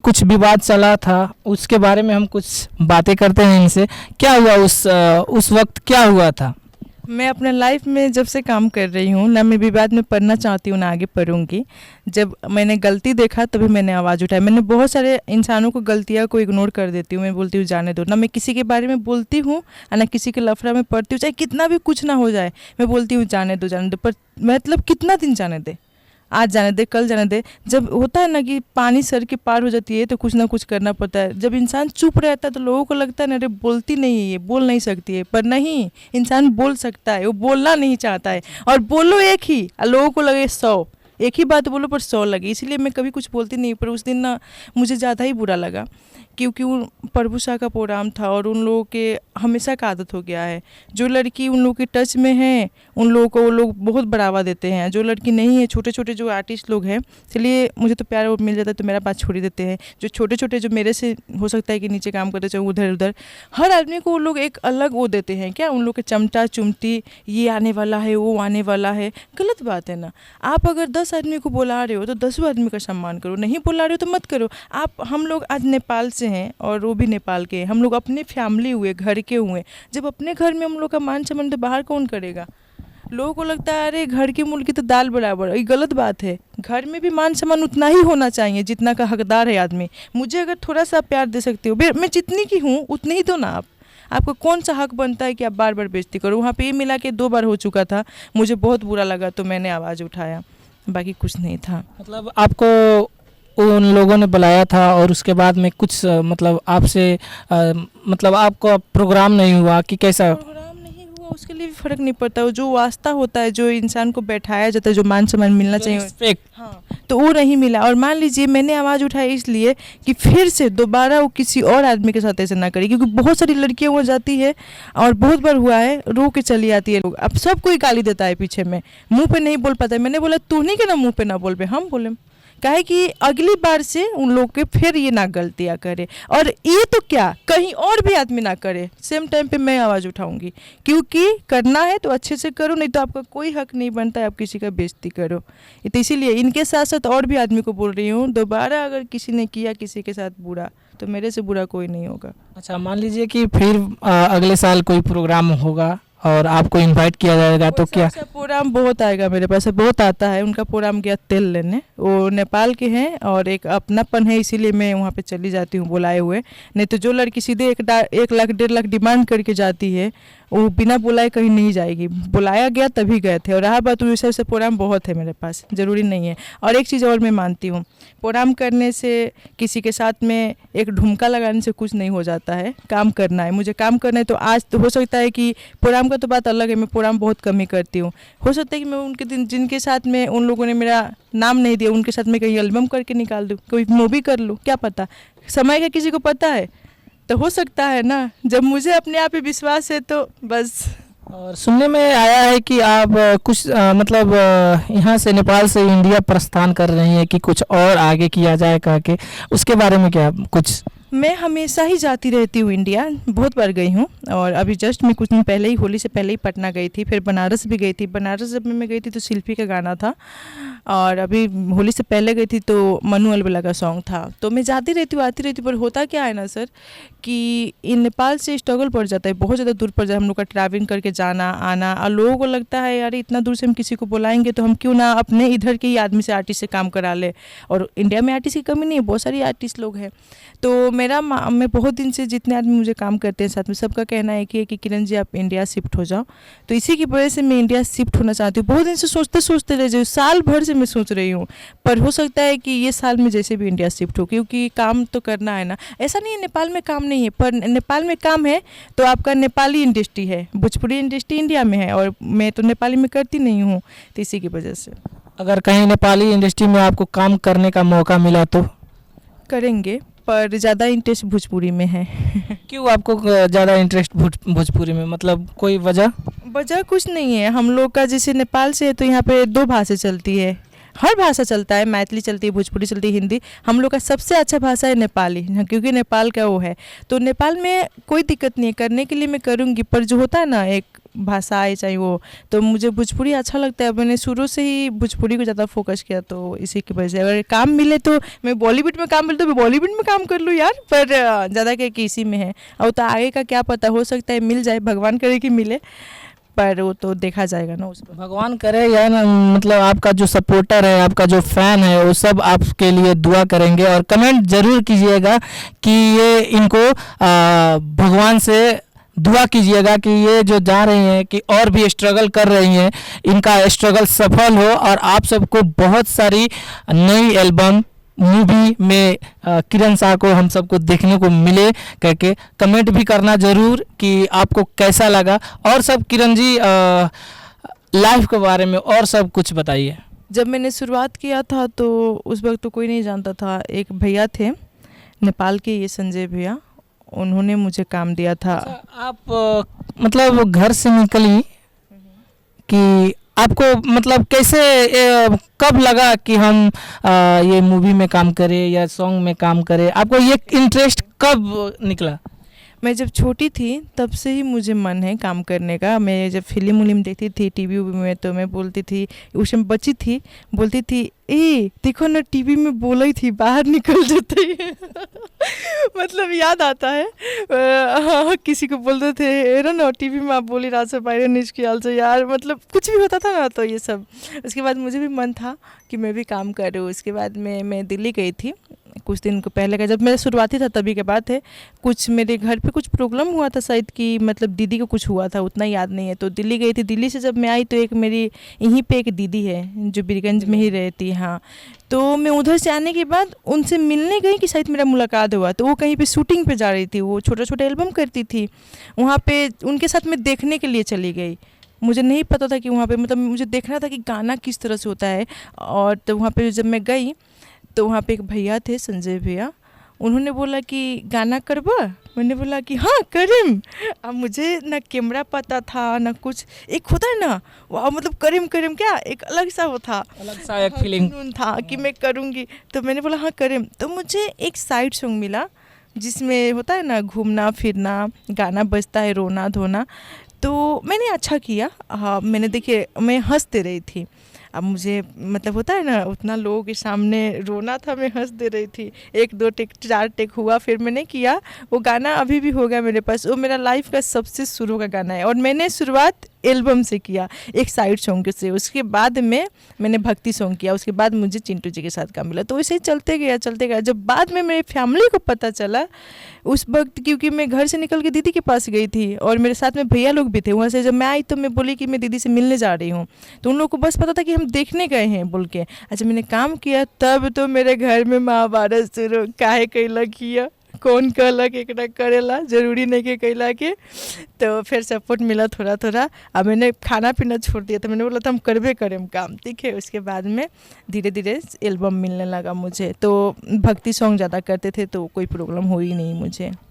कुछ विवाद चला था, उसके बारे में हम कुछ बातें करते हैं इनसे। क्या हुआ उस वक्त क्या हुआ था? मैं अपने लाइफ में जब से काम कर रही हूँ, ना मैं विवाद में पढ़ना चाहती हूँ ना आगे पढ़ूंगी। जब मैंने गलती देखा तभी मैंने आवाज़ उठाई। मैंने बहुत सारे इंसानों को गलतियाँ को इग्नोर कर देती हूँ, मैं बोलती हूँ जाने दो। ना मैं किसी के बारे में बोलती हूँ ना किसी के लफड़ा में पड़ती हूँ, चाहे कितना भी कुछ ना हो जाए मैं बोलती हूँ जाने दो जाने दो। पर मतलब कितना दिन जाने दे, आज जाने दे कल जाने दे। जब होता है ना कि पानी सर के पार हो जाती है तो कुछ ना कुछ करना पड़ता है। जब इंसान चुप रहता है तो लोगों को लगता है ना अरे बोलती नहीं है, ये बोल नहीं सकती है। पर नहीं, इंसान बोल सकता है, वो बोलना नहीं चाहता है। और बोलो एक ही और लोगों को लगे 100, एक ही बात बोलो पर 100 लगे, इसलिए मैं कभी कुछ बोलती नहीं। पर उस दिन ना मुझे ज़्यादा ही बुरा लगा, क्योंकि उन प्रभु शाह का प्रोग्राम था और उन लोगों के हमेशा का आदत हो गया है, जो लड़की उन लोगों के टच में है उन लोगों को वो लोग बहुत बढ़ावा देते हैं। जो लड़की नहीं है, छोटे छोटे जो आर्टिस्ट लोग हैं, चलिए मुझे तो प्यार मिल जाता है तो मेरा बात छोड़ ही देते हैं। जो छोटे छोटे जो मेरे से हो सकता है कि नीचे काम करते चाहे उधर उधर, हर आदमी को वो लोग एक अलग वो देते हैं। क्या उन लोग के चमटा चुमटी, ये आने वाला है वो आने वाला है, गलत बात है ना। आप अगर 10 आदमी को बुला रहे हो तो 10वें आदमी का सम्मान करो, नहीं बुला रहे हो तो मत करो। हम लोग आज नेपाल से हैं और वो भी नेपाल के हैं, हम लोग अपने फैमिली हुए, घर के हुए। जब अपने घर में हम लोग का मान सम्मान तो बाहर कौन करेगा? लोगों को लगता है अरे घर की मुर्गी तो दाल बराबर, ये गलत बात है। घर में भी मान सम्मान उतना ही होना चाहिए जितना का हकदार है आदमी। मुझे अगर थोड़ा सा प्यार दे सकते हो, मैं जितनी की हूँ उतनी ही दो ना आप। आपको कौन सा हक बनता है कि आप बार बार बेइज्जती करो? वहाँ पे ये मिला के 2 बार हो चुका था, मुझे बहुत बुरा लगा तो मैंने आवाज़ उठाया, बाकी कुछ नहीं था। मतलब आपको उन लोगों ने बुलाया था और उसके बाद में कुछ मतलब आपसे मतलब आपका प्रोग्राम नहीं हुआ कि कैसा? प्रोग्राम नहीं हुआ उसके लिए भी फर्क नहीं पड़ता। वो जो वास्ता होता है, जो इंसान को बैठाया जाता है, जो मान सम्मान मिलना चाहिए, रिस्पेक्ट, हाँ, तो वो नहीं मिला। और मान लीजिए मैंने आवाज़ उठाई इसलिए कि फिर से दोबारा वो किसी और आदमी के साथ ऐसे ना करे, क्योंकि बहुत सारी लड़कियां हो जाती है और बहुत बार हुआ है, रो के चली आती है। लोग अब सब कोई गाली देता है पीछे में, मुंह पे नहीं बोल पाता है। मैंने बोला तू नहीं के ना मुंह पे ना बोल पे, हम बोले काहे कि अगली बार से उन लोग के फिर ये ना गलतियाँ करे, और ये तो क्या कहीं और भी आदमी ना करे। सेम टाइम पे मैं आवाज़ उठाऊंगी, क्योंकि करना है तो अच्छे से करो, नहीं तो आपका कोई हक नहीं बनता है आप किसी का बेइज्जती करो। तो इसीलिए इनके साथ साथ और भी आदमी को बोल रही हूँ, दोबारा अगर किसी ने किया किसी के साथ बुरा तो मेरे से बुरा कोई नहीं होगा। अच्छा, मान लीजिए कि फिर अगले साल कोई प्रोग्राम होगा और आपको इनवाइट किया जाएगा तो क्या? प्रोग्राम बहुत आएगा मेरे पास, बहुत आता है। उनका प्रोग्राम गया तेल लेने, वो नेपाल के हैं और एक अपनापन है, इसीलिए मैं वहाँ पे चली जाती हूँ बुलाए हुए। नहीं तो जो लड़की सीधे 1 लाख 1.5 लाख डिमांड करके जाती है वो बिना बुलाए कहीं नहीं जाएगी। बुलाया गया तभी गए थे। और रहा बात वैसे वैसे प्रोग्राम बहुत है मेरे पास, ज़रूरी नहीं है। और एक चीज़ और मैं मानती हूँ, प्रोग्राम करने से किसी के साथ में एक ढुमका लगाने से कुछ नहीं हो जाता है। काम करना है, मुझे काम करना है। तो आज तो हो सकता है कि प्रोग्राम का तो बात अलग है, मैं प्रोग्राम बहुत कम ही करती हूँ। हो सकता है कि मैं उनके दिन जिनके साथ में उन लोगों ने मेरा नाम नहीं दिया उनके साथ में कहीं एल्बम करके निकाल दूँ, कोई मूवी कर लूँ, क्या पता। समय का किसी को पता है, तो हो सकता है ना। जब मुझे अपने आप पे विश्वास है तो बस। और सुनने में आया है कि आप कुछ मतलब यहाँ से नेपाल से इंडिया प्रस्थान कर रही हैं कि कुछ और आगे किया जाए कह के, उसके बारे में क्या कुछ? मैं हमेशा ही जाती रहती हूँ इंडिया, बहुत बार गई हूँ। और अभी जस्ट मैं कुछ दिन पहले ही, होली से पहले ही पटना गई थी, फिर बनारस भी गई थी। बनारस जब मैं गई थी तो शिल्पी का गाना था, और अभी होली से पहले गई थी तो मनु अलबेला का सॉन्ग था। तो मैं जाती रहती हूँ आती रहती हूँ। पर होता क्या है ना सर कि इन नेपाल से स्ट्रगल पड़ जाता है, बहुत ज़्यादा दूर पड़ जाता है हम लोग का ट्रैवलिंग करके जाना आना। और लोगों को लगता है यार इतना दूर से हम किसी को बुलाएंगे तो हम क्यों ना अपने इधर के ही आदमी से, आर्टिस्ट से काम करा ले। और इंडिया में आर्टिस्ट की कमी नहीं है, बहुत सारी आर्टिस्ट लोग हैं। तो मैं बहुत दिन से जितने आदमी मुझे काम करते हैं साथ में, सबका कहना है कि किरण जी आप इंडिया शिफ्ट हो जाओ। तो इसी की वजह से मैं इंडिया शिफ्ट होना चाहती हूँ। बहुत दिन से सोचते रह जाऊँ, साल भर से मैं सोच रही हूँ। पर हो सकता है कि ये साल में जैसे भी इंडिया शिफ्ट हो, क्योंकि काम तो करना है ना। ऐसा नहीं है नेपाल में काम नहीं है, पर नेपाल में काम है तो आपका नेपाली इंडस्ट्री है, भोजपुरी इंडस्ट्री इंडिया में है, और मैं तो नेपाली में करती नहीं हूँ। तो इसी की वजह से अगर कहीं नेपाली इंडस्ट्री में आपको काम करने का मौका मिला तो करेंगे, पर ज़्यादा इंटरेस्ट भोजपुरी में है। क्यों आपको ज़्यादा इंटरेस्ट भोजपुरी में, मतलब कोई वजह? वजह कुछ नहीं है। हम लोग का जैसे नेपाल से है तो यहाँ पे 2 भाषा चलती है, हर भाषा चलता है, मैथिली चलती है, भोजपुरी चलती है, हिंदी। हम लोग का सबसे अच्छा भाषा है नेपाली, क्योंकि नेपाल का वो है। तो नेपाल में कोई दिक्कत नहीं है, करने के लिए मैं करूँगी। पर जो होता है ना एक भाषा है चाहे वो, तो मुझे भोजपुरी अच्छा लगता है। मैंने शुरू से ही भोजपुरी को ज़्यादा फोकस किया, तो इसी की वजह से अगर काम मिले तो मैं बॉलीवुड में काम मिले तो मैं बॉलीवुड में काम कर लूँ यार, पर ज़्यादा क्या इसी में है। और तो आगे का क्या पता, हो सकता है मिल जाए, भगवान करे कि मिले, पर वो तो देखा जाएगा ना उस पर। भगवान करे या ना, मतलब आपका जो सपोर्टर है, आपका जो फैन है, वो सब आपके लिए दुआ करेंगे। और कमेंट जरूर कीजिएगा कि ये इनको भगवान से दुआ कीजिएगा कि ये जो जा रही हैं कि और भी स्ट्रगल कर रही हैं, इनका स्ट्रगल सफल हो और आप सबको बहुत सारी नई एल्बम मूवी में किरण शाह को हम सबको देखने को मिले करके कमेंट भी करना ज़रूर कि आपको कैसा लगा। और सब किरण जी लाइफ के बारे में और सब कुछ बताइए। जब मैंने शुरुआत किया था तो उस वक्त तो कोई नहीं जानता था। एक भैया थे नेपाल के, ये संजय भैया, उन्होंने मुझे काम दिया था। आप मतलब घर से निकली कि आपको मतलब कैसे कब लगा कि हम ये मूवी में काम करें या सॉन्ग में काम करें, आपको ये इंटरेस्ट कब निकला? मैं जब छोटी थी तब से ही मुझे मन है काम करने का। मैं जब फिल्म उलिम देखती थी टीवी में, तो मैं बोलती थी, उस समय बच्ची थी, बोलती थी ए देखो ना टीवी में बोला ही थी, बाहर निकल जाते ही मतलब याद आता है किसी को बोलते थे ना टीवी में आप बोली रात से पायरे नीच की हाल से यार, मतलब कुछ भी होता था ना, तो ये सब। उसके बाद मुझे भी मन था कि मैं भी काम करूँ। उसके बाद मैं दिल्ली गई थी कुछ दिन को पहले का, जब मेरा शुरुआती था तभी के बात है। कुछ मेरे घर पे कुछ प्रॉब्लम हुआ था शायद, कि मतलब दीदी को कुछ हुआ था, उतना याद नहीं है, तो दिल्ली गई थी। दिल्ली से जब मैं आई तो एक मेरी यहीं पे एक दीदी है जो बीरगंज में ही रहती, हाँ, तो मैं उधर से आने के बाद उनसे मिलने गई कि शायद मेरा मुलाकात हुआ। तो वो कहीं पे शूटिंग पे जा रही थी, वो छोटा छोटा एल्बम करती थी, वहाँ पे उनके साथ मैं देखने के लिए चली गई। मुझे नहीं पता था कि वहाँ पे, मतलब मुझे देखना था कि गाना किस तरह से होता है। और तो वहाँ पे जब मैं गई तो वहाँ पे एक भैया थे, संजय भैया, उन्होंने बोला कि गाना करवा। मैंने बोला कि हाँ करीम। अब मुझे ना कैमरा पता था ना कुछ, एक होता है ना वाह, मतलब करीम करीम क्या एक अलग सा वो था, अलग सा एक फीलिंग था कि मैं करूँगी। तो मैंने बोला हाँ करीम। तो मुझे एक साइड सॉन्ग मिला जिसमें होता है ना घूमना फिरना, गाना बजता है, रोना धोना। तो मैंने अच्छा किया, हाँ मैंने, देखिए मैं हंस दे रही थी। अब मुझे मतलब होता है ना उतना लोगों के सामने रोना था, मैं हंस दे रही थी। 1 2 टेक 4 टेक हुआ, फिर मैंने किया। वो गाना अभी भी हो गया मेरे पास, वो मेरा लाइफ का सबसे शुरू का गाना है। और मैंने शुरुआत एल्बम से किया, एक साइड सॉन्ग से। उसके बाद में मैंने भक्ति सॉन्ग किया, उसके बाद मुझे चिंटू जी के साथ काम मिला। तो ऐसे ही चलते गया चलते गया। जब बाद में मेरी फैमिली को पता चला उस वक्त, क्योंकि मैं घर से निकल के दीदी के पास गई थी और मेरे साथ में भैया लोग भी थे, वहाँ से जब मैं आई तो मैं बोली कि मैं दीदी से मिलने जा रही हूँ। तो उन लोग को बस पता था कि हम देखने गए हैं बोल के। अच्छा मैंने काम किया तब तो मेरे घर में महाभारत शुरू, काहे कैला किया, कौन कहला कि एकरा करेला, जरूरी नहीं कि कैला के। तो फिर सपोर्ट मिला थोड़ा थोड़ा। अब मैंने खाना पीना छोड़ दिया, तो मैंने बोला था हम करबे करें काम, ठीक है। उसके बाद में धीरे धीरे एल्बम मिलने लगा मुझे। तो भक्ति सॉन्ग ज़्यादा करते थे तो कोई प्रॉब्लम हुई नहीं मुझे।